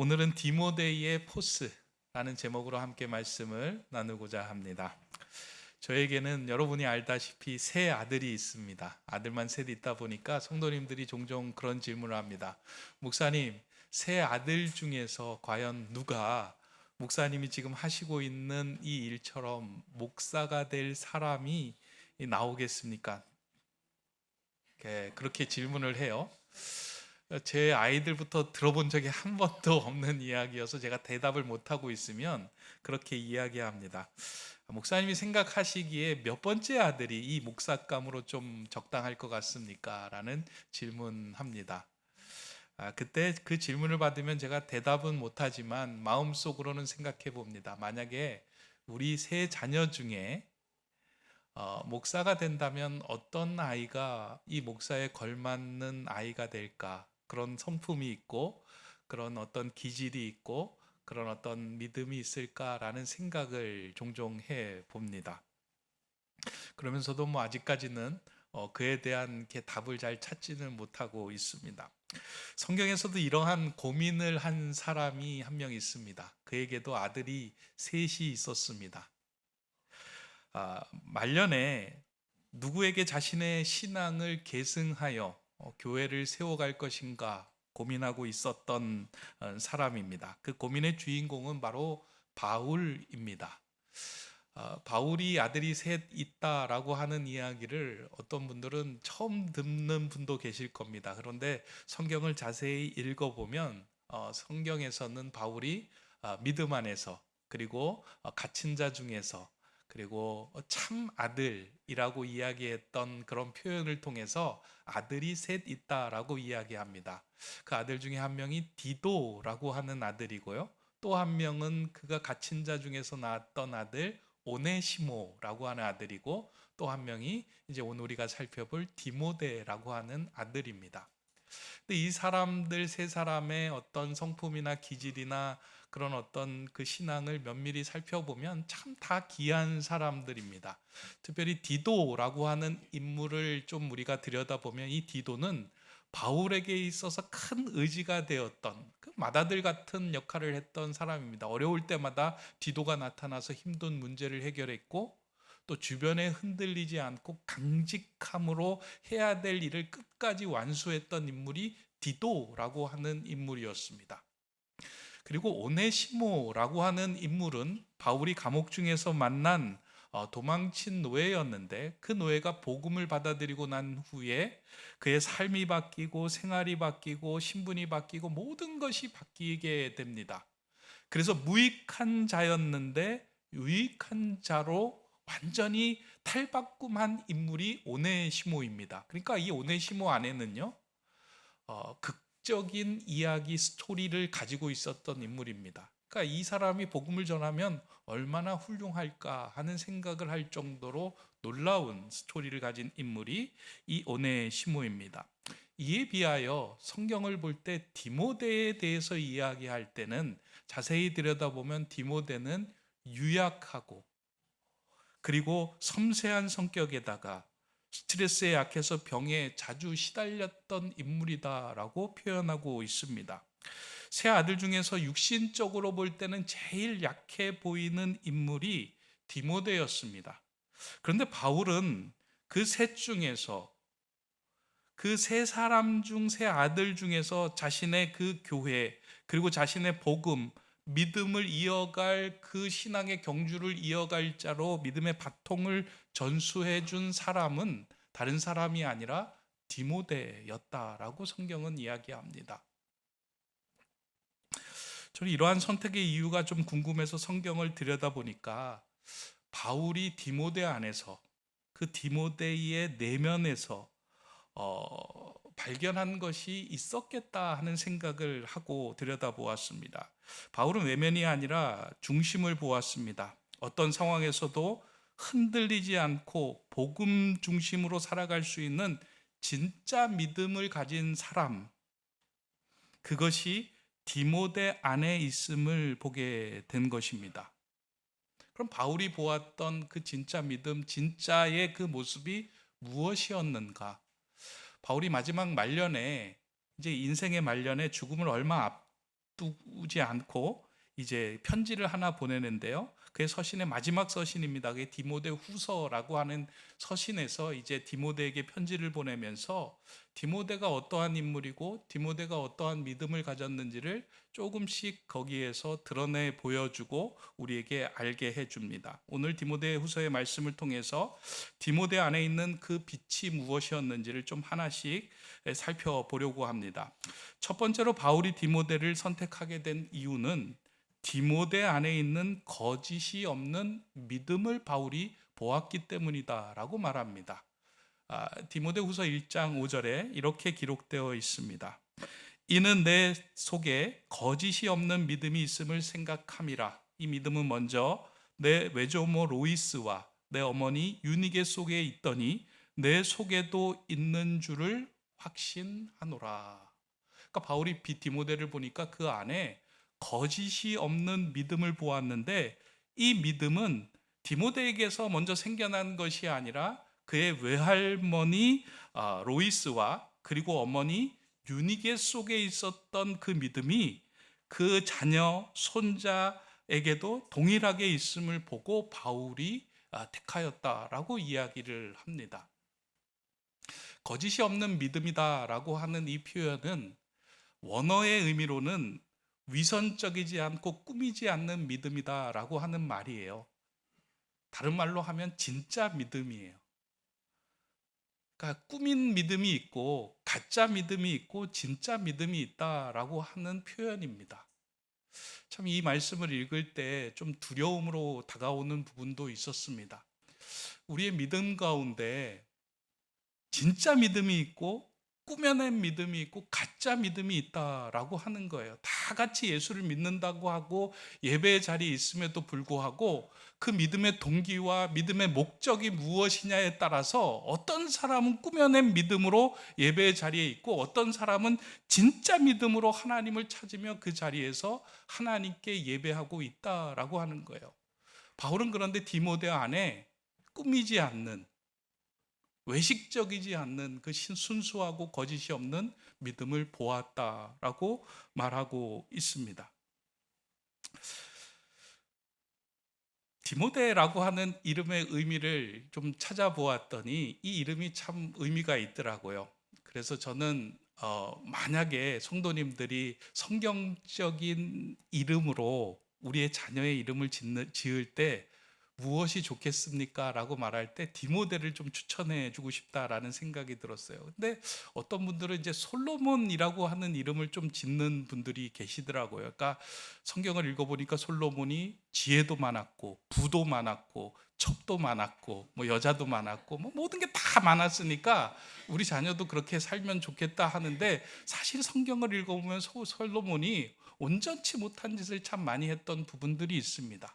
오늘은 디모데이의 포스라는 제목으로 함께 말씀을 나누고자 합니다. 저에게는 여러분이 알다시피 세 아들이 있습니다. 아들만 셋 있다 보니까 성도님들이 종종 그런 질문을 합니다. 목사님, 세 아들 중에서 과연 누가 목사님이 지금 하시고 있는 이 일처럼 목사가 될 사람이 나오겠습니까? 그렇게 질문을 해요. 제 아이들부터 들어본 적이 한 번도 없는 이야기여서 제가 대답을 못하고 있으면 그렇게 이야기합니다. 목사님이 생각하시기에 몇 번째 아들이 이 목사감으로 좀 적당할 것 같습니까? 라는 질문합니다. 그때 그 질문을 받으면 제가 대답은 못하지만 마음속으로는 생각해 봅니다. 만약에 우리 세 자녀 중에 목사가 된다면 어떤 아이가 이 목사에 걸맞는 아이가 될까? 그런 성품이 있고 그런 어떤 기질이 있고 그런 어떤 믿음이 있을까라는 생각을 종종 해 봅니다. 그러면서도 아직까지는 그에 대한 답을 잘 찾지는 못하고 있습니다. 성경에서도 이러한 고민을 한 사람이 한 명 있습니다. 그에게도 아들이 셋이 있었습니다. 말년에 누구에게 자신의 신앙을 계승하여 교회를 세워갈 것인가 고민하고 있었던 사람입니다. 그 고민의 주인공은 바로 바울입니다. 바울이 아들이 셋 있다라고 하는 이야기를 어떤 분들은 처음 듣는 분도 계실 겁니다. 그런데 성경을 자세히 읽어보면 성경에서는 바울이 믿음 안에서 그리고 갇힌 자 중에서 그리고 참 아들이라고 이야기했던 그런 표현을 통해서 아들이 셋 있다라고 이야기합니다. 그 아들 중에 한 명이 디도라고 하는 아들이고요. 또 한 명은 그가 갇힌 자 중에서 낳았던 아들 오네시모라고 하는 아들이고 또 한 명이 이제 오늘 우리가 살펴볼 디모데라고 하는 아들입니다. 근데 이 사람들 세 사람의 어떤 성품이나 기질이나 그런 어떤 그 신앙을 면밀히 살펴보면 참 다 귀한 사람들입니다. 특별히 디도라고 하는 인물을 좀 우리가 들여다보면 이 디도는 바울에게 있어서 큰 의지가 되었던 그 맏아들 같은 역할을 했던 사람입니다. 어려울 때마다 디도가 나타나서 힘든 문제를 해결했고 또 주변에 흔들리지 않고 강직함으로 해야 될 일을 끝까지 완수했던 인물이 디도라고 하는 인물이었습니다. 그리고 오네시모라고 하는 인물은 바울이 감옥 중에서 만난 도망친 노예였는데 그 노예가 복음을 받아들이고 난 후에 그의 삶이 바뀌고 생활이 바뀌고 신분이 바뀌고 모든 것이 바뀌게 됩니다. 그래서 무익한 자였는데 유익한 자로 완전히 탈바꿈한 인물이 오네시모입니다. 그러니까 이 오네시모 안에는요 극적인 이야기 스토리를 가지고 있었던 인물입니다. 그러니까 이 사람이 복음을 전하면 얼마나 훌륭할까 하는 생각을 할 정도로 놀라운 스토리를 가진 인물이 이 오네시모입니다. 이에 비하여 성경을 볼 때 디모데에 대해서 이야기할 때는 자세히 들여다보면 디모데는 유약하고 그리고 섬세한 성격에다가 스트레스에 약해서 병에 자주 시달렸던 인물이다라고 표현하고 있습니다. 세 아들 중에서 육신적으로 볼 때는 제일 약해 보이는 인물이 디모데였습니다. 그런데 바울은 그 셋 중에서 그 세 사람 중 세 아들 중에서 자신의 그 교회 그리고 자신의 복음 믿음을 이어갈 그 신앙의 경주를 이어갈 자로 믿음의 바통을 전수해 준 사람은 다른 사람이 아니라 디모데였다라고 성경은 이야기합니다. 저는 이러한 선택의 이유가 좀 궁금해서 성경을 들여다보니까 바울이 디모데 안에서 그 디모데의 내면에서 발견한 것이 있었겠다 하는 생각을 하고 들여다보았습니다. 바울은 외면이 아니라 중심을 보았습니다. 어떤 상황에서도 흔들리지 않고 복음 중심으로 살아갈 수 있는 진짜 믿음을 가진 사람, 그것이 디모데 안에 있음을 보게 된 것입니다. 그럼 바울이 보았던 그 진짜 믿음, 진짜의 그 모습이 무엇이었는가? 바울이 마지막 말년에 이제 인생의 말년에 죽음을 얼마 앞두지 않고 이제 편지를 하나 보내는데요. 그게 서신의 마지막 서신입니다. 그게 디모데 후서라고 하는 서신에서 이제 디모데에게 편지를 보내면서 디모데가 어떠한 인물이고 디모데가 어떠한 믿음을 가졌는지를 조금씩 거기에서 드러내 보여주고 우리에게 알게 해줍니다. 오늘 디모데 후서의 말씀을 통해서 디모데 안에 있는 그 빛이 무엇이었는지를 좀 하나씩 살펴보려고 합니다. 첫 번째로 바울이 디모데를 선택하게 된 이유는 디모데 안에 있는 거짓이 없는 믿음을 바울이 보았기 때문이다라고 말합니다. 디모데후서 1장 5절에 이렇게 기록되어 있습니다. 이는 내 속에 거짓이 없는 믿음이 있음을 생각함이라. 이 믿음은 먼저 내 외조모 로이스와 내 어머니 유니게 속에 있더니 내 속에도 있는 줄을 확신하노라. 그러니까 바울이 디모데를 보니까 그 안에 거짓이 없는 믿음을 보았는데 이 믿음은 디모데에게서 먼저 생겨난 것이 아니라 그의 외할머니 로이스와 그리고 어머니 유니게 속에 있었던 그 믿음이 그 자녀 손자에게도 동일하게 있음을 보고 바울이 택하였다라고 이야기를 합니다. 거짓이 없는 믿음이다라고 하는 이 표현은 원어의 의미로는 위선적이지 않고 꾸미지 않는 믿음이다라고 하는 말이에요. 다른 말로 하면 진짜 믿음이에요. 그러니까 꾸민 믿음이 있고 가짜 믿음이 있고 진짜 믿음이 있다라고 하는 표현입니다. 참 이 말씀을 읽을 때 좀 두려움으로 다가오는 부분도 있었습니다. 우리의 믿음 가운데 진짜 믿음이 있고 꾸며낸 믿음이 있고 가짜 믿음이 있다라고 하는 거예요. 다 같이 예수를 믿는다고 하고 예배의 자리에 있음에도 불구하고 그 믿음의 동기와 믿음의 목적이 무엇이냐에 따라서 어떤 사람은 꾸며낸 믿음으로 예배의 자리에 있고 어떤 사람은 진짜 믿음으로 하나님을 찾으며 그 자리에서 하나님께 예배하고 있다라고 하는 거예요. 바울은 그런데 디모데 안에 꾸미지 않는 외식적이지 않는 그 순수하고 거짓이 없는 믿음을 보았다라고 말하고 있습니다. 디모데라고 하는 이름의 의미를 좀 찾아보았더니 이 이름이 참 의미가 있더라고요. 그래서 저는 만약에 성도님들이 성경적인 이름으로 우리의 자녀의 이름을 지을 때 무엇이 좋겠습니까? 라고 말할 때 디모데를 좀 추천해 주고 싶다라는 생각이 들었어요. 근데 어떤 분들은 이제 솔로몬이라고 하는 이름을 좀 짓는 분들이 계시더라고요. 그러니까 성경을 읽어보니까 솔로몬이 지혜도 많았고 부도 많았고 첩도 많았고 뭐 여자도 많았고 뭐 모든 게 다 많았으니까 우리 자녀도 그렇게 살면 좋겠다 하는데 사실 성경을 읽어보면 솔로몬이 온전치 못한 짓을 참 많이 했던 부분들이 있습니다.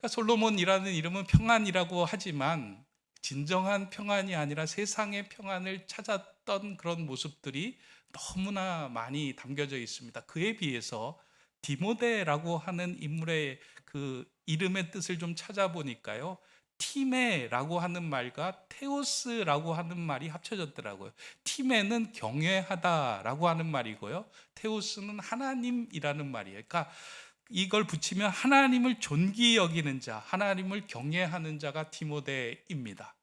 솔로몬이라는 이름은 평안이라고 하지만 진정한 평안이 아니라 세상의 평안을 찾았던 그런 모습들이 너무나 많이 담겨져 있습니다. 그에 비해서 디모데라고 하는 인물의 그 이름의 뜻을 좀 찾아보니까요, 티메라고 하는 말과 테오스라고 하는 말이 합쳐졌더라고요. 티메는 경외하다라고 하는 말이고요, 테오스는 하나님이라는 말이에요. 그러니까 이걸 붙이면 하나님을 존귀 여기는 자, 하나님을 경외하는 자가 디모데입니다.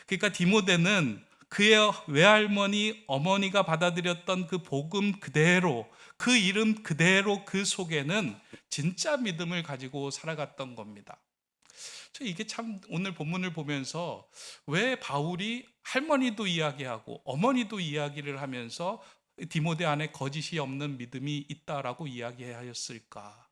그러니까 디모데는 그의 외할머니, 어머니가 받아들였던 그 복음 그대로, 그 이름 그대로 그 속에는 진짜 믿음을 가지고 살아갔던 겁니다. 이게 참 오늘 본문을 보면서 왜 바울이 할머니도 이야기하고 어머니도 이야기를 하면서 디모데 안에 거짓이 없는 믿음이 있다라고 이야기하였을까?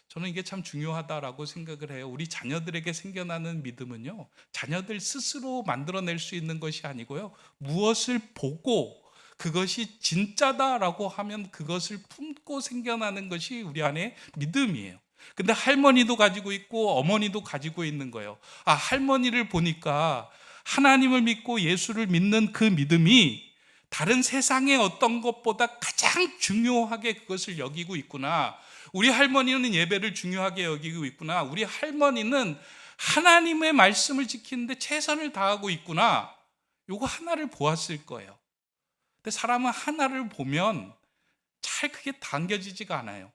저는 이게 참 중요하다라고 생각을 해요. 우리 자녀들에게 생겨나는 믿음은요, 자녀들 스스로 만들어낼 수 있는 것이 아니고요, 무엇을 보고 그것이 진짜다라고 하면 그것을 품고 생겨나는 것이 우리 안에 믿음이에요. 근데 할머니도 가지고 있고 어머니도 가지고 있는 거예요. 할머니를 보니까 하나님을 믿고 예수를 믿는 그 믿음이 다른 세상의 어떤 것보다 가장 중요하게 그것을 여기고 있구나. 우리 할머니는 예배를 중요하게 여기고 있구나. 우리 할머니는 하나님의 말씀을 지키는데 최선을 다하고 있구나. 요거 하나를 보았을 거예요. 근데 사람은 하나를 보면 잘 그게 당겨지지가 않아요.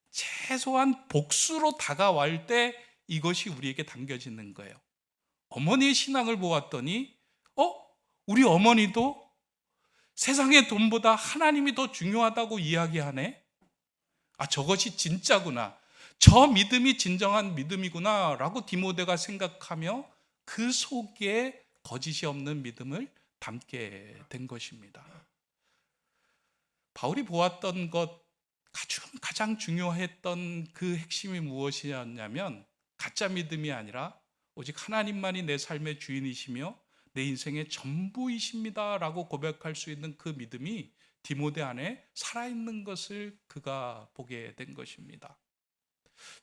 최소한 복수로 다가올 때 이것이 우리에게 당겨지는 거예요. 어머니의 신앙을 보았더니 우리 어머니도 세상의 돈보다 하나님이 더 중요하다고 이야기하네. 저것이 진짜구나. 저 믿음이 진정한 믿음이구나 라고 디모데가 생각하며 그 속에 거짓이 없는 믿음을 담게 된 것입니다. 바울이 보았던 것 가장 중요했던 그 핵심이 무엇이었냐면 가짜 믿음이 아니라 오직 하나님만이 내 삶의 주인이시며 내 인생의 전부이십니다 라고 고백할 수 있는 그 믿음이 디모데 안에 살아있는 것을 그가 보게 된 것입니다.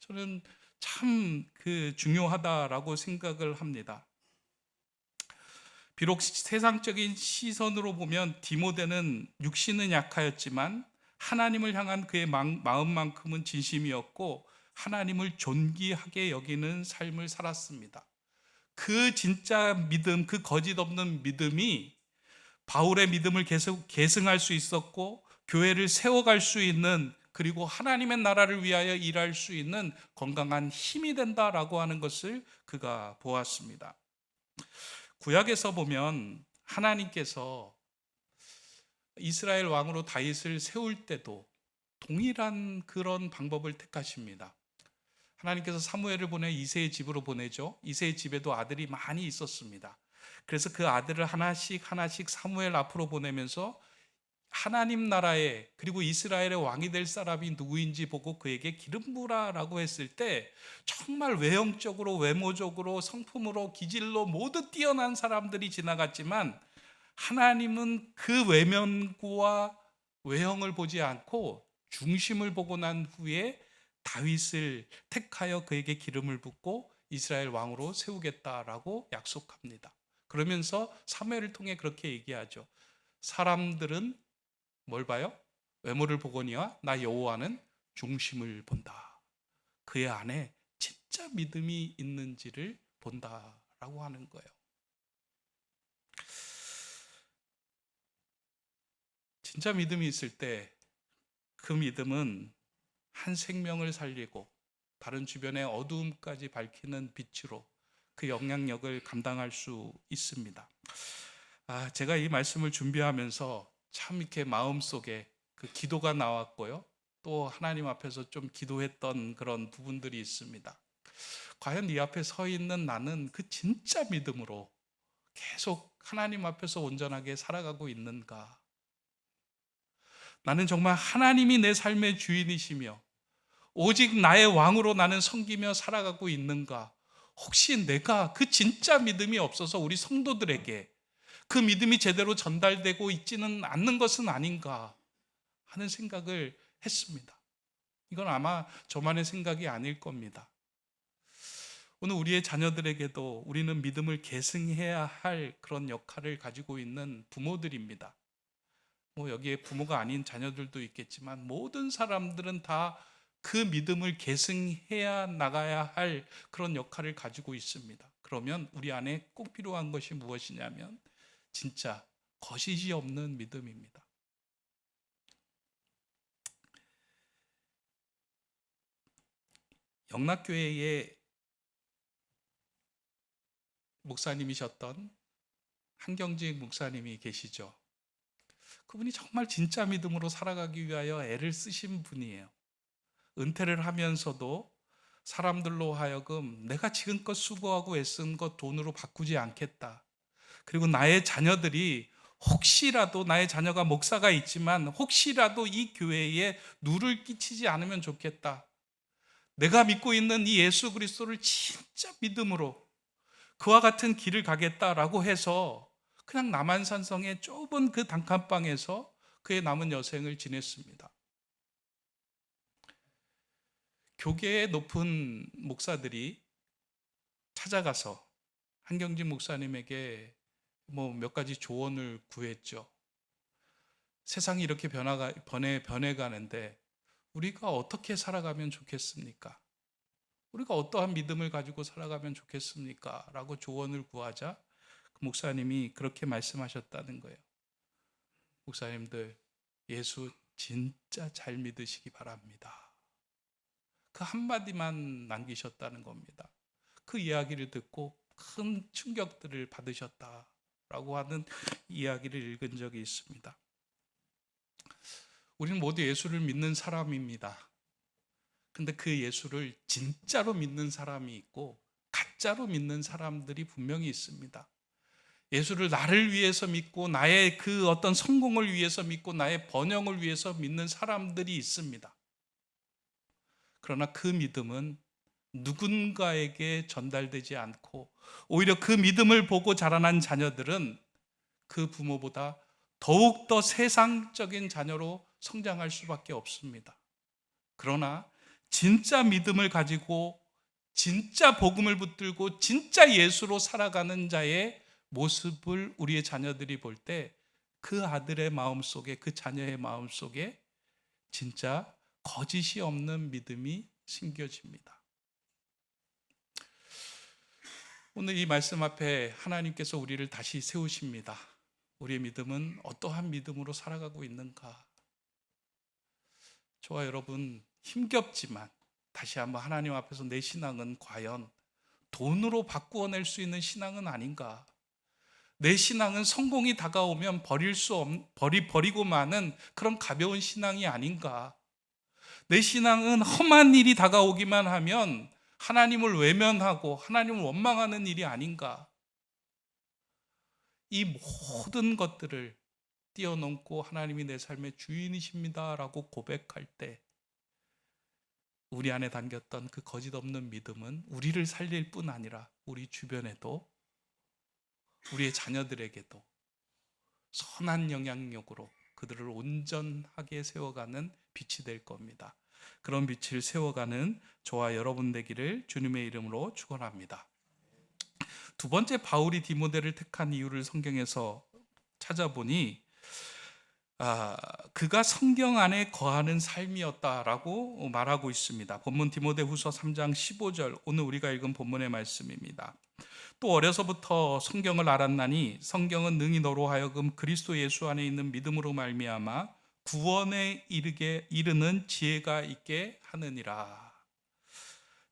저는 참 중요하다라고 생각을 합니다. 비록 세상적인 시선으로 보면 디모데는 육신은 약하였지만 하나님을 향한 그의 마음만큼은 진심이었고 하나님을 존귀하게 여기는 삶을 살았습니다. 그 진짜 믿음, 그 거짓 없는 믿음이 바울의 믿음을 계속 계승할 수 있었고 교회를 세워갈 수 있는, 그리고 하나님의 나라를 위하여 일할 수 있는 건강한 힘이 된다라고 하는 것을 그가 보았습니다. 구약에서 보면 하나님께서 이스라엘 왕으로 다윗을 세울 때도 동일한 그런 방법을 택하십니다. 하나님께서 사무엘을 보내 이새의 집으로 보내죠. 이새의 집에도 아들이 많이 있었습니다. 그래서 그 아들을 하나씩 사무엘 앞으로 보내면서 하나님 나라에, 그리고 이스라엘의 왕이 될 사람이 누구인지 보고 그에게 기름 부으라라고 했을 때 정말 외형적으로, 외모적으로, 성품으로, 기질로 모두 뛰어난 사람들이 지나갔지만 하나님은 그 외면과 외형을 보지 않고 중심을 보고 난 후에 다윗을 택하여 그에게 기름을 붓고 이스라엘 왕으로 세우겠다라고 약속합니다. 그러면서 사무엘을 통해 그렇게 얘기하죠. 사람들은 뭘 봐요? 외모를 보거니와 나 여호와는 중심을 본다. 그의 안에 진짜 믿음이 있는지를 본다라고 하는 거예요. 진짜 믿음이 있을 때 그 믿음은 한 생명을 살리고 다른 주변의 어두움까지 밝히는 빛으로 그 영향력을 감당할 수 있습니다. 제가 이 말씀을 준비하면서 참 이렇게 마음속에 그 기도가 나왔고요. 또 하나님 앞에서 좀 기도했던 그런 부분들이 있습니다. 과연 이 앞에 서 있는 나는 그 진짜 믿음으로 계속 하나님 앞에서 온전하게 살아가고 있는가? 나는 정말 하나님이 내 삶의 주인이시며 오직 나의 왕으로 나는 섬기며 살아가고 있는가? 혹시 내가 그 진짜 믿음이 없어서 우리 성도들에게 그 믿음이 제대로 전달되고 있지는 않는 것은 아닌가 하는 생각을 했습니다. 이건 아마 저만의 생각이 아닐 겁니다. 오늘 우리의 자녀들에게도 우리는 믿음을 계승해야 할 그런 역할을 가지고 있는 부모들입니다. 여기에 부모가 아닌 자녀들도 있겠지만 모든 사람들은 다 그 믿음을 계승해야 나가야 할 그런 역할을 가지고 있습니다. 그러면 우리 안에 꼭 필요한 것이 무엇이냐면 진짜 거짓이 없는 믿음입니다. 영락교회의 목사님이셨던 한경직 목사님이 계시죠. 그분이 정말 진짜 믿음으로 살아가기 위하여 애를 쓰신 분이에요. 은퇴를 하면서도 사람들로 하여금 내가 지금껏 수고하고 애쓴 것 돈으로 바꾸지 않겠다. 그리고 나의 자녀들이 혹시라도, 나의 자녀가 목사가 있지만 혹시라도 이 교회에 누를 끼치지 않으면 좋겠다. 내가 믿고 있는 이 예수 그리스도를 진짜 믿음으로 그와 같은 길을 가겠다라고 해서 그냥 남한산성의 좁은 그 단칸방에서 그의 남은 여생을 지냈습니다. 교계의 높은 목사들이 찾아가서 한경직 목사님에게 몇 가지 조언을 구했죠. 세상이 이렇게 변해가는데 우리가 어떻게 살아가면 좋겠습니까? 우리가 어떠한 믿음을 가지고 살아가면 좋겠습니까? 라고 조언을 구하자 그 목사님이 그렇게 말씀하셨다는 거예요. 목사님들, 예수 진짜 잘 믿으시기 바랍니다. 그 한마디만 남기셨다는 겁니다. 그 이야기를 듣고 큰 충격들을 받으셨다라고 하는 이야기를 읽은 적이 있습니다. 우리는 모두 예수를 믿는 사람입니다. 근데 그 예수를 진짜로 믿는 사람이 있고 가짜로 믿는 사람들이 분명히 있습니다. 예수를 나를 위해서 믿고 나의 그 어떤 성공을 위해서 믿고 나의 번영을 위해서 믿는 사람들이 있습니다. 그러나 그 믿음은 누군가에게 전달되지 않고 오히려 그 믿음을 보고 자라난 자녀들은 그 부모보다 더욱더 세상적인 자녀로 성장할 수밖에 없습니다. 그러나 진짜 믿음을 가지고 진짜 복음을 붙들고 진짜 예수로 살아가는 자의 모습을 우리의 자녀들이 볼 때 그 아들의 마음속에, 그 자녀의 마음속에 진짜 거짓이 없는 믿음이 심겨집니다. 오늘 이 말씀 앞에 하나님께서 우리를 다시 세우십니다. 우리의 믿음은 어떠한 믿음으로 살아가고 있는가? 저와 여러분, 힘겹지만 다시 한번 하나님 앞에서 내 신앙은 과연 돈으로 바꾸어낼 수 있는 신앙은 아닌가? 내 신앙은 성공이 다가오면 버리고 마는 그런 가벼운 신앙이 아닌가? 내 신앙은 험한 일이 다가오기만 하면 하나님을 외면하고 하나님을 원망하는 일이 아닌가? 이 모든 것들을 뛰어넘고 하나님이 내 삶의 주인이십니다라고 고백할 때 우리 안에 담겼던 그 거짓 없는 믿음은 우리를 살릴 뿐 아니라 우리 주변에도 우리의 자녀들에게도 선한 영향력으로 그들을 온전하게 세워가는 빛이 될 겁니다. 그런 빛을 세워가는 저와 여러분 되기를 주님의 이름으로 축원합니다. 두 번째, 바울이 디모데를 택한 이유를 성경에서 찾아보니 그가 성경 안에 거하는 삶이었다라고 말하고 있습니다. 본문 디모데후서 3장 15절, 오늘 우리가 읽은 본문의 말씀입니다. 또 어려서부터 성경을 알았나니 성경은 능히 너로 하여금 그리스도 예수 안에 있는 믿음으로 말미암아 구원에 이르는 지혜가 있게 하느니라.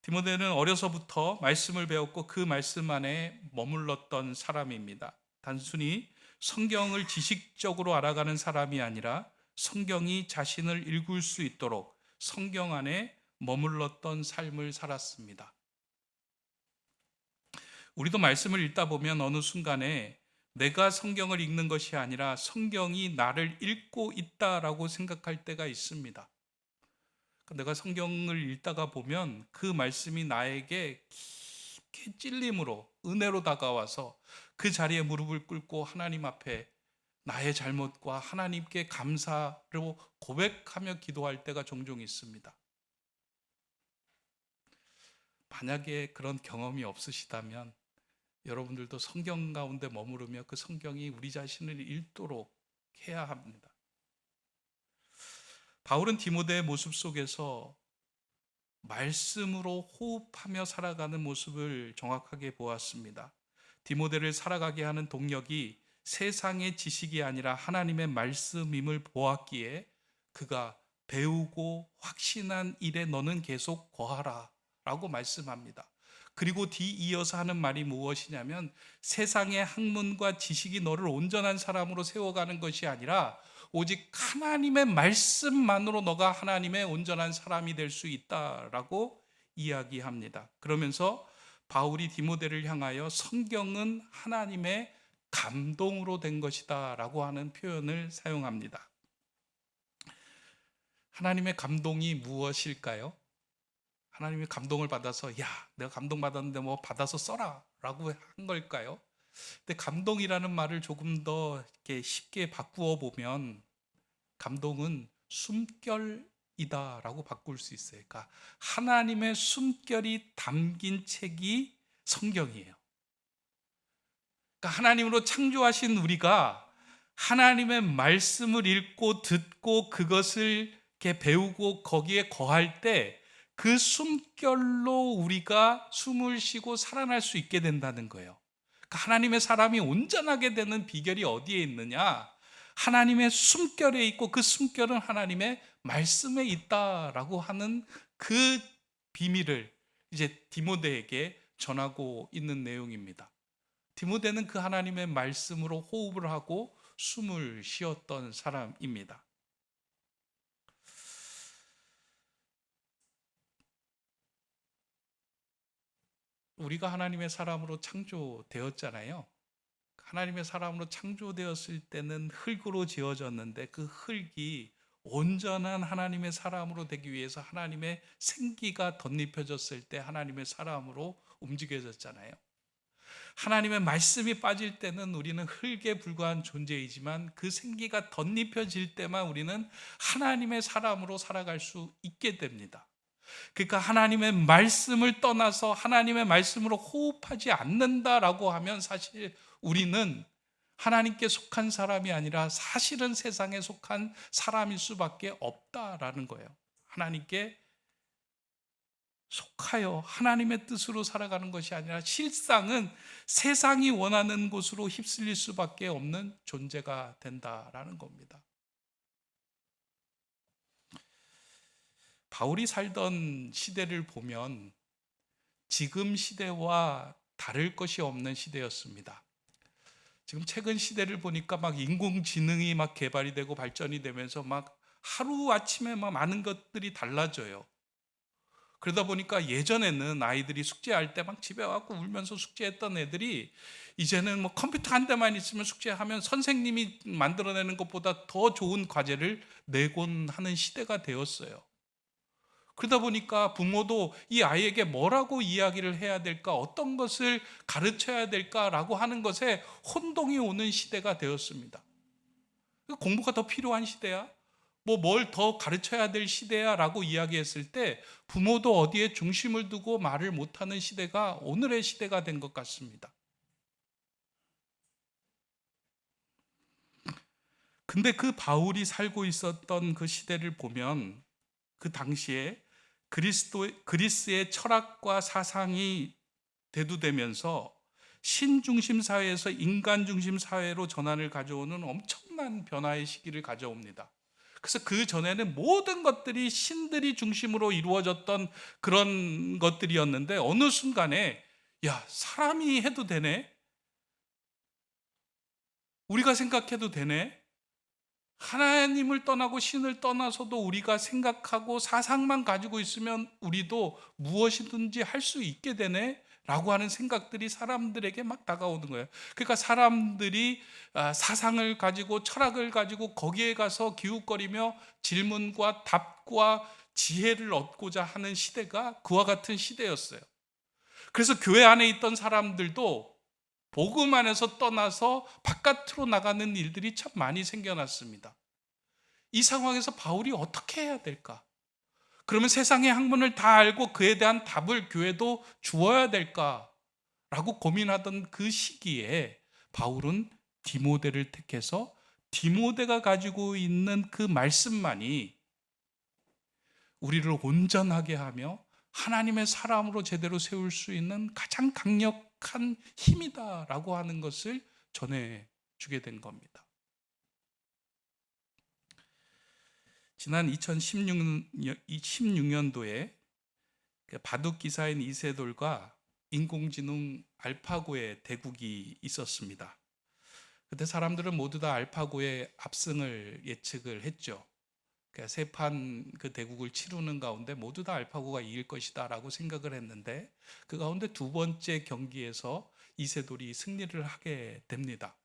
디모데는 어려서부터 말씀을 배웠고 그 말씀 안에 머물렀던 사람입니다. 단순히 성경을 지식적으로 알아가는 사람이 아니라 성경이 자신을 읽을 수 있도록 성경 안에 머물렀던 삶을 살았습니다. 우리도 말씀을 읽다 보면 어느 순간에 내가 성경을 읽는 것이 아니라 성경이 나를 읽고 있다라고 생각할 때가 있습니다. 내가 성경을 읽다가 보면 그 말씀이 나에게 깊게 찔림으로, 은혜로 다가와서 그 자리에 무릎을 꿇고 하나님 앞에 나의 잘못과 하나님께 감사로 고백하며 기도할 때가 종종 있습니다. 만약에 그런 경험이 없으시다면 여러분들도 성경 가운데 머무르며 그 성경이 우리 자신을 읽도록 해야 합니다. 바울은 디모데의 모습 속에서 말씀으로 호흡하며 살아가는 모습을 정확하게 보았습니다. 디모데를 살아가게 하는 동력이 세상의 지식이 아니라 하나님의 말씀임을 보았기에 그가 배우고 확신한 일에 너는 계속 거하라 라고 말씀합니다. 그리고 뒤이어서 하는 말이 무엇이냐면 세상의 학문과 지식이 너를 온전한 사람으로 세워가는 것이 아니라 오직 하나님의 말씀만으로 너가 하나님의 온전한 사람이 될 수 있다라고 이야기합니다. 그러면서 바울이 디모데를 향하여 성경은 하나님의 감동으로 된 것이다 라고 하는 표현을 사용합니다. 하나님의 감동이 무엇일까요? 하나님의 감동을 받아서 내가 감동받았는데 뭐 받아서 써라 라고 한 걸까요? 근데 감동이라는 말을 조금 더 이렇게 쉽게 바꾸어 보면 감동은 숨결이다 라고 바꿀 수 있어요. 그러니까 하나님의 숨결이 담긴 책이 성경이에요. 그러니까 하나님으로 창조하신 우리가 하나님의 말씀을 읽고 듣고 그것을 이렇게 배우고 거기에 거할 때 그 숨결로 우리가 숨을 쉬고 살아날 수 있게 된다는 거예요. 그러니까 하나님의 사람이 온전하게 되는 비결이 어디에 있느냐? 하나님의 숨결에 있고 그 숨결은 하나님의 말씀에 있다라고 하는 그 비밀을 이제 디모데에게 전하고 있는 내용입니다. 디모데는 그 하나님의 말씀으로 호흡을 하고 숨을 쉬었던 사람입니다. 우리가 하나님의 사람으로 창조되었잖아요. 하나님의 사람으로 창조되었을 때는 흙으로 지어졌는데 그 흙이 온전한 하나님의 사람으로 되기 위해서 하나님의 생기가 덧입혀졌을 때 하나님의 사람으로 움직여졌잖아요. 하나님의 말씀이 빠질 때는 우리는 흙에 불과한 존재이지만 그 생기가 덧입혀질 때만 우리는 하나님의 사람으로 살아갈 수 있게 됩니다. 그러니까 하나님의 말씀을 떠나서 하나님의 말씀으로 호흡하지 않는다라고 하면 사실 우리는 하나님께 속한 사람이 아니라 사실은 세상에 속한 사람일 수밖에 없다라는 거예요. 하나님께 속하여 하나님의 뜻으로 살아가는 것이 아니라 실상은 세상이 원하는 곳으로 휩쓸릴 수밖에 없는 존재가 된다라는 겁니다. 바울이 살던 시대를 보면 지금 시대와 다를 것이 없는 시대였습니다. 지금 최근 시대를 보니까 막 인공지능이 막 개발이 되고 발전이 되면서 막 하루아침에 막 많은 것들이 달라져요. 그러다 보니까 예전에는 아이들이 숙제할 때 막 집에 와서 울면서 숙제했던 애들이 이제는 뭐 컴퓨터 한 대만 있으면 숙제하면 선생님이 만들어내는 것보다 더 좋은 과제를 내곤 하는 시대가 되었어요. 그러다 보니까 부모도 이 아이에게 뭐라고 이야기를 해야 될까, 어떤 것을 가르쳐야 될까라고 하는 것에 혼동이 오는 시대가 되었습니다. 공부가 더 필요한 시대야? 뭐 뭘 더 가르쳐야 될 시대야? 라고 이야기했을 때 부모도 어디에 중심을 두고 말을 못하는 시대가 오늘의 시대가 된 것 같습니다. 근데 그 바울이 살고 있었던 그 시대를 보면 그 당시에 그리스의 철학과 사상이 대두되면서 신중심 사회에서 인간 중심 사회로 전환을 가져오는 엄청난 변화의 시기를 가져옵니다. 그래서 그 전에는 모든 것들이 신들이 중심으로 이루어졌던 그런 것들이었는데 어느 순간에 야, 사람이 해도 되네? 우리가 생각해도 되네? 하나님을 떠나고 신을 떠나서도 우리가 생각하고 사상만 가지고 있으면 우리도 무엇이든지 할 수 있게 되네? 라고 하는 생각들이 사람들에게 막 다가오는 거예요. 그러니까 사람들이 사상을 가지고 철학을 가지고 거기에 가서 기웃거리며 질문과 답과 지혜를 얻고자 하는 시대가 그와 같은 시대였어요. 그래서 교회 안에 있던 사람들도 복음 안에서 떠나서 바깥으로 나가는 일들이 참 많이 생겨났습니다. 이 상황에서 바울이 어떻게 해야 될까? 그러면 세상의 학문을 다 알고 그에 대한 답을 교회도 주어야 될까? 라고 고민하던 그 시기에 바울은 디모데를 택해서 디모데가 가지고 있는 그 말씀만이 우리를 온전하게 하며 하나님의 사람으로 제대로 세울 수 있는 가장 강력한 힘이다라고 하는 것을 전해주게 된 겁니다. 지난 2016년도에 바둑 기사인 이세돌과 인공지능 알파고의 대국이 있었습니다. 그때 사람들은 모두 다 알파고의 압승을 예측을 했죠. 세 판 그 대국을 치르는 가운데 모두 다 알파고가 이길 것이다 라고 생각을 했는데 그 가운데 두 번째 경기에서 이세돌이 승리를 하게 됩니다.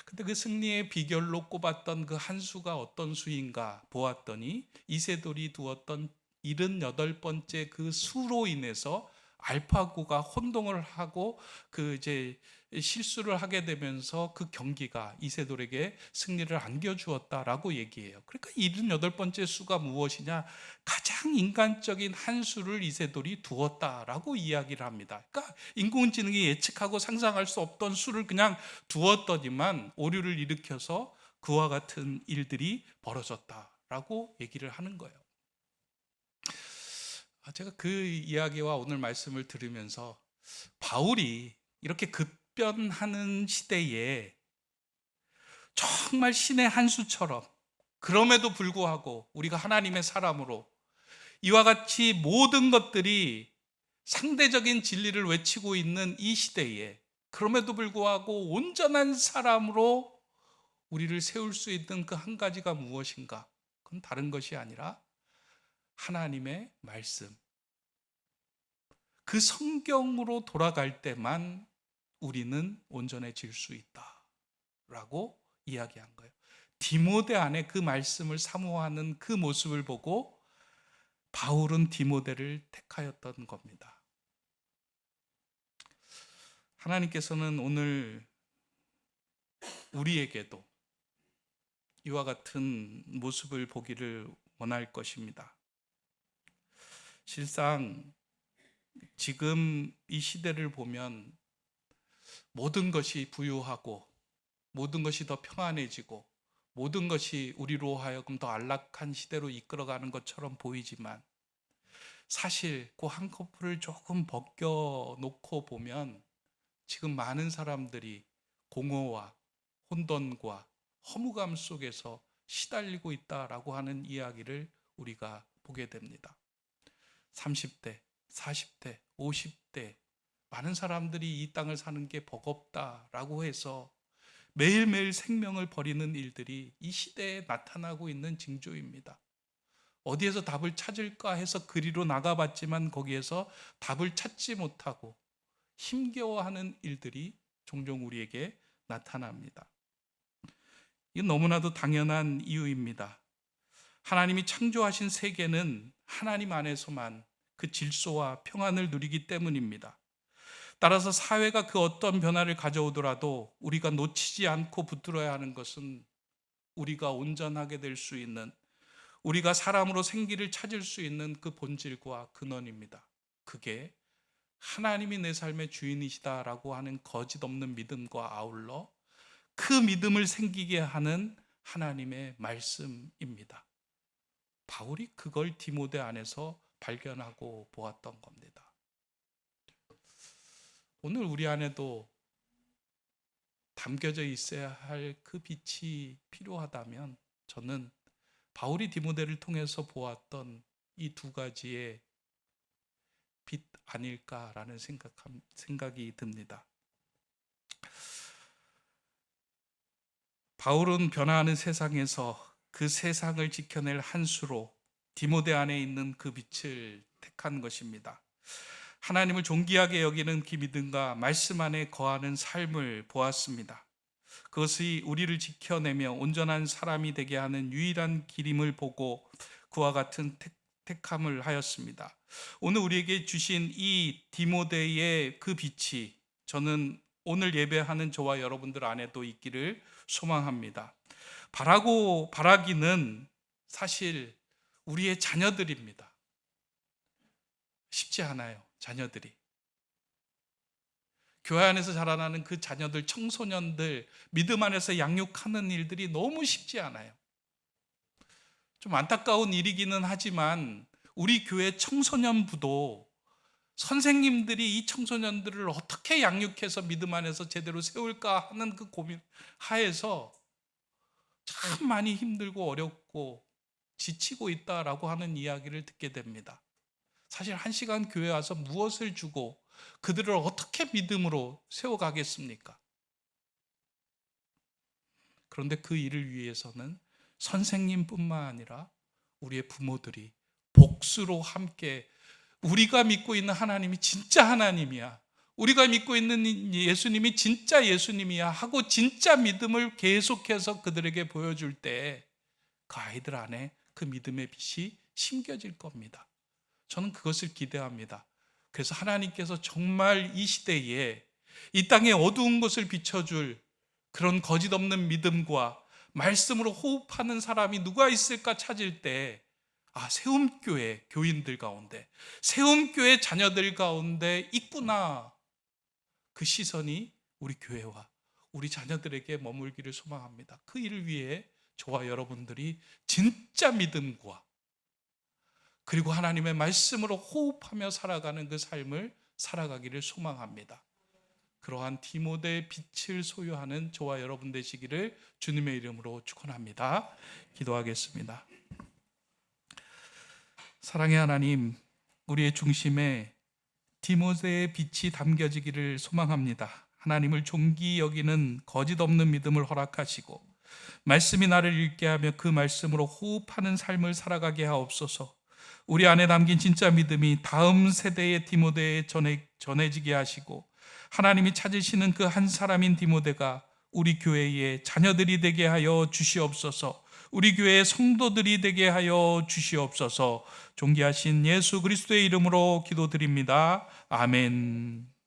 근데 그 승리의 비결로 꼽았던 그 한 수가 어떤 수인가 보았더니 이세돌이 두었던 78번째 그 수로 인해서 알파고가 혼동을 하고 그 이제 실수를 하게 되면서 그 경기가 이세돌에게 승리를 안겨주었다라고 얘기해요. 그러니까 78번째 수가 무엇이냐? 가장 인간적인 한 수를 이세돌이 두었다라고 이야기를 합니다. 그러니까 인공지능이 예측하고 상상할 수 없던 수를 그냥 두었더니만 오류를 일으켜서 그와 같은 일들이 벌어졌다라고 얘기를 하는 거예요. 제가 그 이야기와 오늘 말씀을 들으면서 바울이 이렇게 급변하는 시대에 정말 신의 한 수처럼, 그럼에도 불구하고 우리가 하나님의 사람으로 이와 같이 모든 것들이 상대적인 진리를 외치고 있는 이 시대에 그럼에도 불구하고 온전한 사람으로 우리를 세울 수 있는 그 한 가지가 무엇인가? 그건 다른 것이 아니라 하나님의 말씀, 그 성경으로 돌아갈 때만 우리는 온전해질 수 있다라고 이야기한 거예요. 디모데 안에 그 말씀을 사모하는 그 모습을 보고 바울은 디모데를 택하였던 겁니다. 하나님께서는 오늘 우리에게도 이와 같은 모습을 보기를 원할 것입니다. 실상 지금 이 시대를 보면 모든 것이 부유하고 모든 것이 더 평안해지고 모든 것이 우리로 하여금 더 안락한 시대로 이끌어가는 것처럼 보이지만 사실 그 한꺼풀을 조금 벗겨놓고 보면 지금 많은 사람들이 공허와 혼돈과 허무감 속에서 시달리고 있다라고 하는 이야기를 우리가 보게 됩니다. 30대, 40대, 50대 많은 사람들이 이 땅을 사는 게 버겁다라고 해서 매일매일 생명을 버리는 일들이 이 시대에 나타나고 있는 징조입니다. 어디에서 답을 찾을까 해서 그리로 나가봤지만 거기에서 답을 찾지 못하고 힘겨워하는 일들이 종종 우리에게 나타납니다. 이건 너무나도 당연한 이유입니다. 하나님이 창조하신 세계는 하나님 안에서만 그 질서와 평안을 누리기 때문입니다. 따라서 사회가 그 어떤 변화를 가져오더라도 우리가 놓치지 않고 붙들어야 하는 것은 우리가 온전하게 될 수 있는, 우리가 사람으로 생기를 찾을 수 있는 그 본질과 근원입니다. 그게 하나님이 내 삶의 주인이시다라고 하는 거짓 없는 믿음과 아울러 그 믿음을 생기게 하는 하나님의 말씀입니다. 바울이 그걸 디모데 안에서 발견하고 보았던 겁니다. 오늘 우리 안에도 담겨져 있어야 할 그 빛이 필요하다면 저는 바울이 디모데를 통해서 보았던 이 두 가지의 빛 아닐까라는 생각이 듭니다. 바울은 변화하는 세상에서 그 세상을 지켜낼 한 수로 디모데 안에 있는 그 빛을 택한 것입니다. 하나님을 존귀하게 여기는 그 믿음과 말씀 안에 거하는 삶을 보았습니다. 그것이 우리를 지켜내며 온전한 사람이 되게 하는 유일한 길임을 보고 그와 같은 택함을 하였습니다. 오늘 우리에게 주신 이 디모데의 그 빛이 저는 오늘 예배하는 저와 여러분들 안에도 있기를 소망합니다. 바라기는 사실 우리의 자녀들입니다. 쉽지 않아요. 자녀들이. 교회 안에서 자라나는 그 자녀들, 청소년들, 믿음 안에서 양육하는 일들이 너무 쉽지 않아요. 좀 안타까운 일이기는 하지만 우리 교회 청소년부도 선생님들이 이 청소년들을 어떻게 양육해서 믿음 안에서 제대로 세울까 하는 그 고민 하에서 참 많이 힘들고 어렵고 지치고 있다라고 하는 이야기를 듣게 됩니다. 사실 1시간 교회 와서 무엇을 주고 그들을 어떻게 믿음으로 세워가겠습니까? 그런데 그 일을 위해서는 선생님뿐만 아니라 우리의 부모들이 복수로 함께 우리가 믿고 있는 하나님이 진짜 하나님이야, 우리가 믿고 있는 예수님이 진짜 예수님이야 하고 진짜 믿음을 계속해서 그들에게 보여줄 때 그 아이들 안에 그 믿음의 빛이 심겨질 겁니다. 저는 그것을 기대합니다. 그래서 하나님께서 정말 이 시대에 이 땅의 어두운 것을 비춰줄 그런 거짓 없는 믿음과 말씀으로 호흡하는 사람이 누가 있을까 찾을 때 세움교회 교인들 가운데, 세움교회 자녀들 가운데 있구나. 그 시선이 우리 교회와 우리 자녀들에게 머물기를 소망합니다. 그 일을 위해 저와 여러분들이 진짜 믿음과 그리고 하나님의 말씀으로 호흡하며 살아가는 그 삶을 살아가기를 소망합니다. 그러한 디모데의 빛을 소유하는 저와 여러분 되시기를 주님의 이름으로 축원합니다. 기도하겠습니다. 사랑의 하나님, 우리의 중심에 디모데의 빛이 담겨지기를 소망합니다. 하나님을 존귀 여기는 거짓 없는 믿음을 허락하시고 말씀이 나를 읽게 하며 그 말씀으로 호흡하는 삶을 살아가게 하옵소서. 우리 안에 담긴 진짜 믿음이 다음 세대의 디모데에 전해지게 하시고 하나님이 찾으시는 그 한 사람인 디모데가 우리 교회의 자녀들이 되게 하여 주시옵소서. 우리 교회의 성도들이 되게 하여 주시옵소서. 존귀하신 예수 그리스도의 이름으로 기도드립니다. 아멘.